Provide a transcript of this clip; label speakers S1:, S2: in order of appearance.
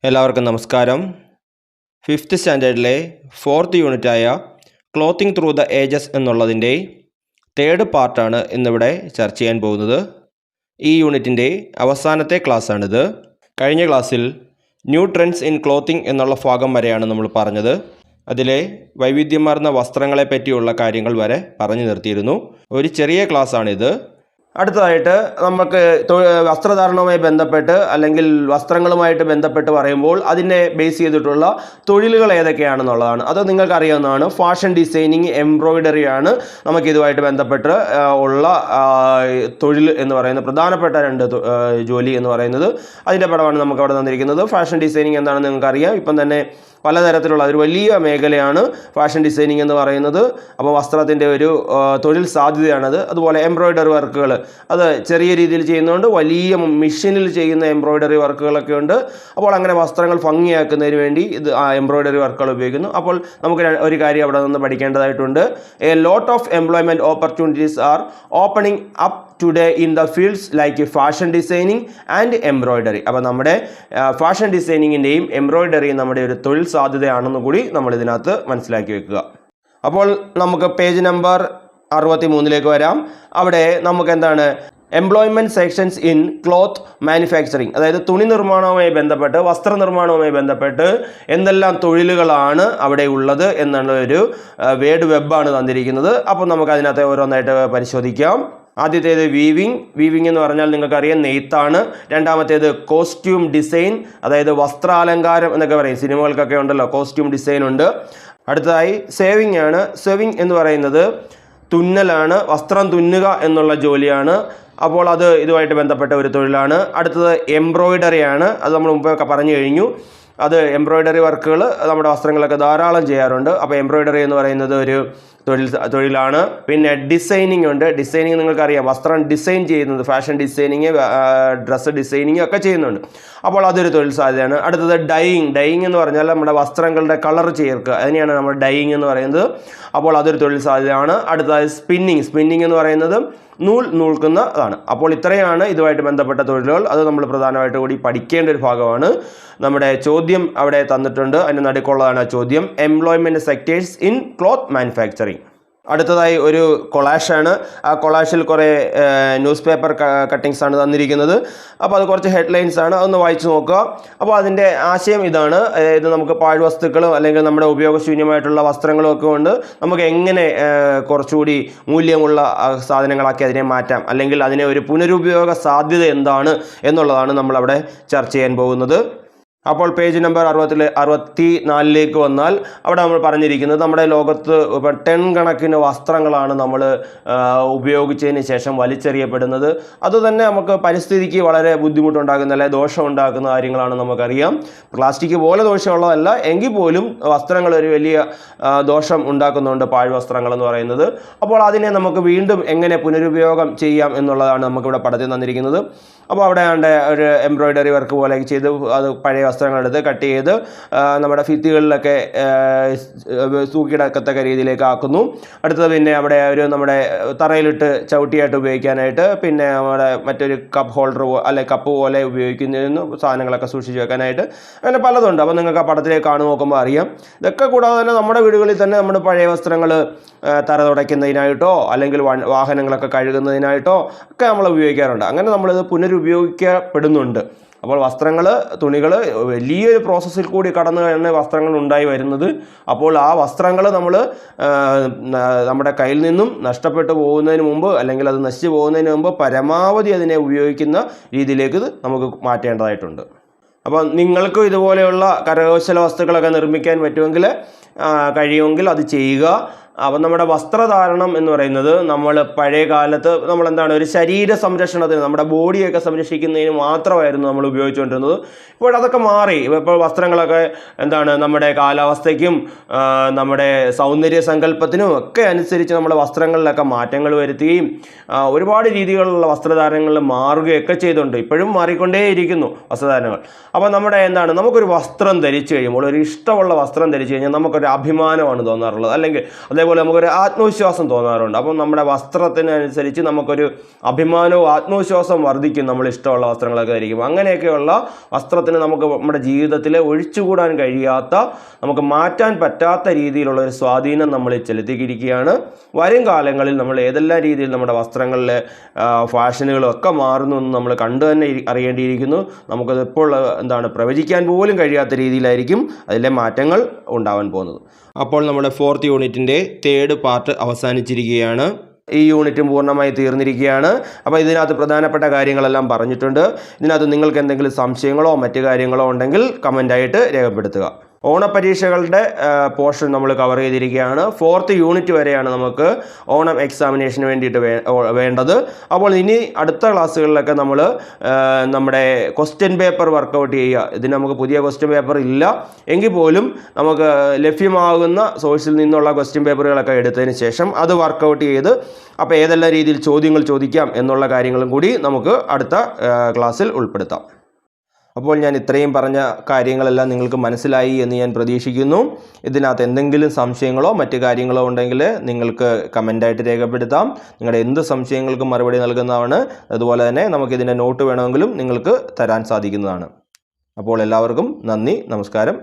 S1: എല്ലാവർക്കും നമസ്കാരം. 5th സ്റ്റാൻഡേർഡിലെ 4th യൂണിറ്റായ ക്ലോത്തിങ് ത്രൂ ദ ഏജസ് എന്നുള്ളതിൻ്റെ 3rd പാർട്ടാണ് ഇന്നിവിടെ ചർച്ച ചെയ്യാൻ പോകുന്നത്. ഈ യൂണിറ്റിൻ്റെ അവസാനത്തെ ക്ലാസ്സാണിത്. കഴിഞ്ഞ ക്ലാസ്സിൽ ന്യൂ ട്രെൻഡ്സ് ഇൻ ക്ലോത്തിങ് എന്നുള്ള ഭാഗം വരെയാണ് നമ്മൾ പറഞ്ഞത്. അതിലെ വൈവിധ്യമാർന്ന വസ്ത്രങ്ങളെ പറ്റിയുള്ള കാര്യങ്ങൾ വരെ പറഞ്ഞു നിർത്തിയിരുന്നു. ഒരു ചെറിയ ക്ലാസ്സാണിത്. അടുത്തതായിട്ട് നമുക്ക് വസ്ത്രധാരണവുമായി ബന്ധപ്പെട്ട് അല്ലെങ്കിൽ വസ്ത്രങ്ങളുമായിട്ട് ബന്ധപ്പെട്ട് പറയുമ്പോൾ അതിനെ ബേസ് ചെയ്തിട്ടുള്ള തൊഴിലുകൾ ഏതൊക്കെയാണെന്നുള്ളതാണ്. അത് നിങ്ങൾക്ക് അറിയാവുന്നതാണ്. ഫാഷൻ ഡിസൈനിങ്, എംബ്രോയിഡറി ആണ് നമുക്കിതുമായിട്ട് ബന്ധപ്പെട്ട് ഉള്ള തൊഴിൽ എന്ന് പറയുന്നത്. പ്രധാനപ്പെട്ട 2 ജോലി എന്ന് പറയുന്നത്. അതിൻ്റെ പടമാണ് നമുക്ക് അവിടെ തന്നിരിക്കുന്നത്. ഫാഷൻ ഡിസൈനിങ് എന്താണെന്ന് നിങ്ങൾക്കറിയാം. ഇപ്പം തന്നെ പലതരത്തിലുള്ള ഒരു വലിയ മേഖലയാണ് ഫാഷൻ ഡിസൈനിങ് എന്ന് പറയുന്നത്. അപ്പോൾ വസ്ത്രത്തിൻ്റെ ഒരു തൊഴിൽ സാധ്യതയാണത്. അതുപോലെ എംബ്രോയിഡറി വർക്കുകൾ, അത് ചെറിയ രീതിയിൽ ചെയ്യുന്നതുകൊണ്ട് വലിയ മെഷീനിൽ ചെയ്യുന്ന എംബ്രോയിഡറി വർക്കുകളൊക്കെ ഉണ്ട്. അപ്പോൾ അങ്ങനെ വസ്ത്രങ്ങൾ ഭംഗിയാക്കുന്നതിന് വേണ്ടി ഇത് എംബ്രോയിഡറി വർക്കുകൾ ഉപയോഗിക്കുന്നു. അപ്പോൾ നമുക്ക് ഒരു കാര്യം അവിടെ നിന്ന് പഠിക്കേണ്ടതായിട്ടുണ്ട്. A lot of employment opportunities are opening up today in the fields like fashion designing and embroidery. അപ്പോൾ നമ്മുടെ ഫാഷൻ ഡിസൈനിങ്ങിൻ്റെയും എംബ്രോയിഡറിയും നമ്മുടെ ഒരു തൊഴിൽ സാധ്യതയാണെന്ന് കൂടി നമ്മൾ ഇതിനകത്ത് മനസ്സിലാക്കി വെക്കുക. അപ്പോൾ നമുക്ക് പേജ് നമ്പർ 63 വരാം. അവിടെ നമുക്ക് എന്താണ് employment sections in cloth manufacturing, അതായത് തുണി നിർമ്മാണവുമായി ബന്ധപ്പെട്ട്, വസ്ത്രനിർമ്മാണവുമായി ബന്ധപ്പെട്ട് എന്തെല്ലാം തൊഴിലുകളാണ് അവിടെ ഉള്ളത് എന്നുള്ള ഒരു വേഡ് വെബാണ് തന്നിരിക്കുന്നത്. അപ്പോൾ നമുക്ക് അതിനകത്ത് ഓരോന്നായിട്ട് പരിശോധിക്കാം. ആദ്യത്തേത് വീവിങ് എന്ന് പറഞ്ഞാൽ നിങ്ങൾക്കറിയാം നെയ്ത്താണ്. രണ്ടാമത്തേത് കോസ്റ്റ്യൂം ഡിസൈൻ, അതായത് വസ്ത്രാലങ്കാരം എന്നൊക്കെ പറയും. സിനിമകൾക്കൊക്കെ ഉണ്ടല്ലോ കോസ്റ്റ്യൂം ഡിസൈൻ ഉണ്ട്. അടുത്തതായി സേവിങ് ആണ്. സേവിങ് എന്ന് പറയുന്നത് തുന്നലാണ്, വസ്ത്രം തുന്നുക എന്നുള്ള ജോലിയാണ്. അപ്പോൾ അത് ഇതുമായിട്ട് ബന്ധപ്പെട്ട ഒരു തൊഴിലാണ്. അടുത്തത് എംബ്രോയിഡറി ആണ്. അത് നമ്മൾ മുമ്പൊക്കെ പറഞ്ഞു കഴിഞ്ഞു. അത് എംബ്രോയിഡറി വർക്കുകൾ നമ്മുടെ വസ്ത്രങ്ങളൊക്കെ ധാരാളം ചെയ്യാറുണ്ട്. അപ്പോൾ എംബ്രോയിഡറി എന്ന് പറയുന്നത് ഒരു തൊഴിലാണ്. പിന്നെ ഡിസൈനിങ് ഉണ്ട്. ഡിസൈനിങ് നിങ്ങൾക്കറിയാം, വസ്ത്രം ഡിസൈൻ ചെയ്യുന്നത്, ഫാഷൻ ഡിസൈനിങ്, ഡ്രസ്സ് ഡിസൈനിങ് ഒക്കെ ചെയ്യുന്നുണ്ട്. അപ്പോൾ അതൊരു തൊഴിൽ സാധ്യതയാണ്. അടുത്തത് ഡൈയിങ് എന്ന് പറഞ്ഞാൽ നമ്മുടെ വസ്ത്രങ്ങളുടെ കളർ ചേർക്കുക, അതിനെയാണ് നമ്മൾ ഡൈയിങ് എന്ന് പറയുന്നത്. അപ്പോൾ അതൊരു തൊഴിൽ സാധ്യതയാണ്. അടുത്തത് സ്പിന്നിങ് എന്ന് പറയുന്നത് നൂൽക്കുന്ന അതാണ്. അപ്പോൾ ഇത്രയാണ് ഇതുമായിട്ട് ബന്ധപ്പെട്ട തൊഴിലുകൾ. അത് നമ്മൾ പ്രധാനമായിട്ട് കൂടി പഠിക്കേണ്ട ഒരു ഭാഗമാണ്. നമ്മുടെ ചോദ്യം അവിടെ തന്നിട്ടുണ്ട്. അതിന് നടുക്കുള്ളതാണ് ആ ചോദ്യം. Employment sectors in cloth manufacturing. അടുത്തതായി ഒരു കൊളാഷാണ്. ആ കൊളാഷിൽ കുറേ ന്യൂസ് പേപ്പർ കട്ടിങ്സ് ആണ് തന്നിരിക്കുന്നത്. അപ്പോൾ അത് കുറച്ച് ഹെഡ്ലൈൻസ് ആണ്, അതൊന്ന് വായിച്ചു നോക്കുക. അപ്പോൾ അതിൻ്റെ ആശയം ഇതാണ്. അതായത് നമുക്ക് പാഴ്വസ്തുക്കളും അല്ലെങ്കിൽ നമ്മുടെ ഉപയോഗശൂന്യമായിട്ടുള്ള വസ്ത്രങ്ങളും ഒക്കെ കൊണ്ട് നമുക്ക് എങ്ങനെ കുറച്ചുകൂടി മൂല്യമുള്ള സാധനങ്ങളാക്കി അതിനെ മാറ്റാം, അല്ലെങ്കിൽ അതിനെ ഒരു പുനരുപയോഗ സാധ്യത എന്താണ് എന്നുള്ളതാണ് നമ്മളവിടെ ചർച്ച ചെയ്യാൻ പോകുന്നത്. അപ്പോൾ പേജ് നമ്പർ 64 വന്നാൽ അവിടെ നമ്മൾ പറഞ്ഞിരിക്കുന്നത് നമ്മുടെ ലോകത്ത് ടൺ കണക്കിന് വസ്ത്രങ്ങളാണ് നമ്മൾ ഉപയോഗിച്ചതിന് ശേഷം വലിച്ചെറിയപ്പെടുന്നത്. അതുതന്നെ നമുക്ക് പരിസ്ഥിതിക്ക് വളരെ ബുദ്ധിമുട്ടുണ്ടാക്കുന്ന, അല്ലെങ്കിൽ ദോഷമുണ്ടാക്കുന്ന കാര്യങ്ങളാണ് നമുക്കറിയാം. പ്ലാസ്റ്റിക് പോലെ ദോഷമുള്ളതല്ല എങ്കിൽ പോലും വസ്ത്രങ്ങൾ ഒരു വലിയ ദോഷം ഉണ്ടാക്കുന്നുണ്ട്, പാഴ്വസ്ത്രങ്ങൾ എന്ന് പറയുന്നത്. അപ്പോൾ അതിനെ നമുക്ക് വീണ്ടും എങ്ങനെ പുനരുപയോഗം ചെയ്യാം എന്നുള്ളതാണ് നമുക്കിവിടെ പടത്തിൽ തന്നിരിക്കുന്നത്. അപ്പോൾ അവിടെ ഒരു എംബ്രോയിഡറി വർക്ക് പോലെ ചെയ്ത് അത് പഴയ വസ്ത്രങ്ങളെടുത്ത് കട്ട് ചെയ്ത് നമ്മുടെ ഭിത്തികളിലൊക്കെ തൂക്കിയിടക്കത്തക്ക രീതിയിലേക്ക് ആക്കുന്നു. അടുത്തത് പിന്നെ അവിടെ നമ്മുടെ തറയിലിട്ട് ചവിട്ടിയായിട്ട് ഉപയോഗിക്കാനായിട്ട്, പിന്നെ നമ്മുടെ മറ്റൊരു കപ്പ് ഹോൾഡർ അല്ലെങ്കിൽ കപ്പ് പോലെ ഉപയോഗിക്കുന്നതിന് സാധനങ്ങളൊക്കെ സൂക്ഷിച്ച് വെക്കാനായിട്ട്, അങ്ങനെ പലതുണ്ട്. അപ്പോൾ നിങ്ങൾക്ക് ആ പടത്തിലേക്ക് കാണു നോക്കുമ്പോൾ അറിയാം. ഇതൊക്കെ കൂടാതെ തന്നെ നമ്മുടെ വീടുകളിൽ തന്നെ നമ്മുടെ പഴയ വസ്ത്രങ്ങൾ തറ തുടയ്ക്കുന്നതിനായിട്ടോ അല്ലെങ്കിൽ വാഹനങ്ങളൊക്കെ കഴുകുന്നതിനായിട്ടോ ഒക്കെ നമ്മൾ ഉപയോഗിക്കാറുണ്ട്. അങ്ങനെ നമ്മളിത് പുനരുപയോഗിക്കപ്പെടുന്നുണ്ട്. അപ്പോൾ തുണികൾ വലിയൊരു പ്രോസസ്സിൽ കൂടി കടന്ന് വസ്ത്രങ്ങൾ ഉണ്ടായി വരുന്നത്. അപ്പോൾ ആ വസ്ത്രങ്ങൾ നമ്മുടെ കയ്യിൽ നിന്നും നഷ്ടപ്പെട്ടു പോകുന്നതിന് മുമ്പ്, അല്ലെങ്കിൽ അത് നശിച്ചു പോകുന്നതിന് മുമ്പ് പരമാവധി അതിനെ ഉപയോഗിക്കുന്ന രീതിയിലേക്ക് നമുക്ക് മാറ്റേണ്ടതായിട്ടുണ്ട്. അപ്പോൾ നിങ്ങൾക്കും ഇതുപോലെയുള്ള കരകൗശല വസ്തുക്കളൊക്കെ നിർമ്മിക്കാൻ കഴിയുമെങ്കിൽ അത് ചെയ്യുക. അപ്പം നമ്മുടെ വസ്ത്രധാരണം എന്ന് പറയുന്നത് നമ്മൾ പഴയ കാലത്ത് നമ്മളെന്താണ് ഒരു ശരീര സംരക്ഷണത്തിന്, നമ്മുടെ ബോഡിയൊക്കെ സംരക്ഷിക്കുന്നതിന് മാത്രമായിരുന്നു നമ്മൾ ഉപയോഗിച്ചുകൊണ്ടിരുന്നത്. ഇപ്പോൾ അതൊക്കെ മാറി. ഇപ്പോൾ വസ്ത്രങ്ങളൊക്കെ നമ്മുടെ കാലാവസ്ഥയ്ക്കും നമ്മുടെ സൗന്ദര്യ സങ്കല്പത്തിനും ഒക്കെ അനുസരിച്ച് നമ്മുടെ വസ്ത്രങ്ങളിലൊക്കെ മാറ്റങ്ങൾ വരുത്തുകയും ഒരുപാട് രീതികളിലുള്ള വസ്ത്രധാരണങ്ങൾ മാറുകയൊക്കെ ചെയ്തുകൊണ്ട് ഇപ്പോഴും മാറിക്കൊണ്ടേയിരിക്കുന്നു വസ്ത്രധാരണങ്ങൾ. അപ്പോൾ നമുക്കൊരു വസ്ത്രം ധരിച്ചു കഴിയുമ്പോൾ, ഒരു ഇഷ്ടമുള്ള വസ്ത്രം ധരിച്ചു കഴിഞ്ഞാൽ നമുക്കൊരു അഭിമാനമാണ് തോന്നാറുള്ളത്. അല്ലെങ്കിൽ അതേപോലെ നമുക്കൊരു ആത്മവിശ്വാസം തോന്നാറുണ്ട്. അപ്പം നമ്മുടെ വസ്ത്രത്തിനനുസരിച്ച് നമുക്കൊരു അഭിമാനവും ആത്മവിശ്വാസം വർദ്ധിക്കും, നമ്മൾ ഇഷ്ടമുള്ള വസ്ത്രങ്ങളൊക്കെ ധരിക്കും. അങ്ങനെയൊക്കെയുള്ള വസ്ത്രത്തിന് നമുക്ക് നമ്മുടെ ജീവിതത്തിൽ ഒഴിച്ചുകൂടാൻ കഴിയാത്ത, നമുക്ക് മാറ്റാൻ പറ്റാത്ത രീതിയിലുള്ള ഒരു സ്വാധീനം നമ്മളിൽ ചെലുത്തിയിരിക്കുകയാണ്. വരും കാലങ്ങളിൽ നമ്മൾ ഏതെല്ലാം രീതിയിൽ നമ്മുടെ വസ്ത്രങ്ങളിലെ ഫാഷനുകളും ഒക്കെ മാറുന്നു എന്ന് നമ്മൾ കണ്ടു തന്നെ അറിയേണ്ടിയിരിക്കുന്നു. നമുക്കത് ഇപ്പോൾ പ്രവചിക്കാൻ പോലും കഴിയാത്ത രീതിയിലായിരിക്കും അതിലെ മാറ്റങ്ങൾ ഉണ്ടാവാൻ പോകുന്നത്. അപ്പോൾ നമ്മുടെ 4th യൂണിറ്റിൻ്റെ 3rd പാർട്ട് അവസാനിച്ചിരിക്കുകയാണ്. ഈ യൂണിറ്റും പൂർണ്ണമായി തീർന്നിരിക്കുകയാണ്. അപ്പോൾ ഇതിനകത്ത് പ്രധാനപ്പെട്ട കാര്യങ്ങളെല്ലാം പറഞ്ഞിട്ടുണ്ട്. ഇതിനകത്ത് നിങ്ങൾക്ക് എന്തെങ്കിലും സംശയങ്ങളോ മറ്റു കാര്യങ്ങളോ ഉണ്ടെങ്കിൽ കമൻ്റായിട്ട് രേഖപ്പെടുത്തുക. ഓണപരീക്ഷകളുടെ പോർഷൻ നമ്മൾ കവർ ചെയ്തിരിക്കുകയാണ്. 4th യൂണിറ്റ് വരെയാണ് നമുക്ക് ഓണം എക്സാമിനേഷന് വേണ്ടിയിട്ട് വേണ്ടത്. അപ്പോൾ ഇനി അടുത്ത ക്ലാസ്സുകളിലൊക്കെ നമ്മൾ നമ്മുടെ ക്വസ്റ്റ്യൻ പേപ്പർ വർക്കൗട്ട് ചെയ്യുക. ഇതിന് നമുക്ക് പുതിയ ക്വസ്റ്റ്യൻ പേപ്പർ ഇല്ല എങ്കിൽ പോലും നമുക്ക് ലഭ്യമാകുന്ന സോഴ്സിൽ നിന്നുള്ള ക്വസ്റ്റ്യൻ പേപ്പറുകളൊക്കെ എടുത്തതിന് ശേഷം അത് വർക്കൗട്ട് ചെയ്ത് അപ്പോൾ ഏതെല്ലാം രീതിയിൽ ചോദ്യങ്ങൾ ചോദിക്കാം എന്നുള്ള കാര്യങ്ങളും കൂടി നമുക്ക് അടുത്ത ക്ലാസ്സിൽ ഉൾപ്പെടുത്താം. അപ്പോൾ ഞാൻ ഇത്രയും പറഞ്ഞ കാര്യങ്ങളെല്ലാം നിങ്ങൾക്ക് മനസ്സിലായി എന്ന് ഞാൻ പ്രതീക്ഷിക്കുന്നു. ഇതിനകത്ത് എന്തെങ്കിലും സംശയങ്ങളോ മറ്റു കാര്യങ്ങളോ ഉണ്ടെങ്കിൽ നിങ്ങൾക്ക് കമൻ്റായിട്ട് രേഖപ്പെടുത്താം. നിങ്ങളുടെ എന്ത് സംശയങ്ങൾക്കും മറുപടി നൽകുന്നതാണ്. അതുപോലെ തന്നെ നമുക്കിതിൻ്റെ നോട്ട് വേണമെങ്കിലും നിങ്ങൾക്ക് തരാൻ സാധിക്കുന്നതാണ്. അപ്പോൾ എല്ലാവർക്കും നന്ദി, നമസ്കാരം.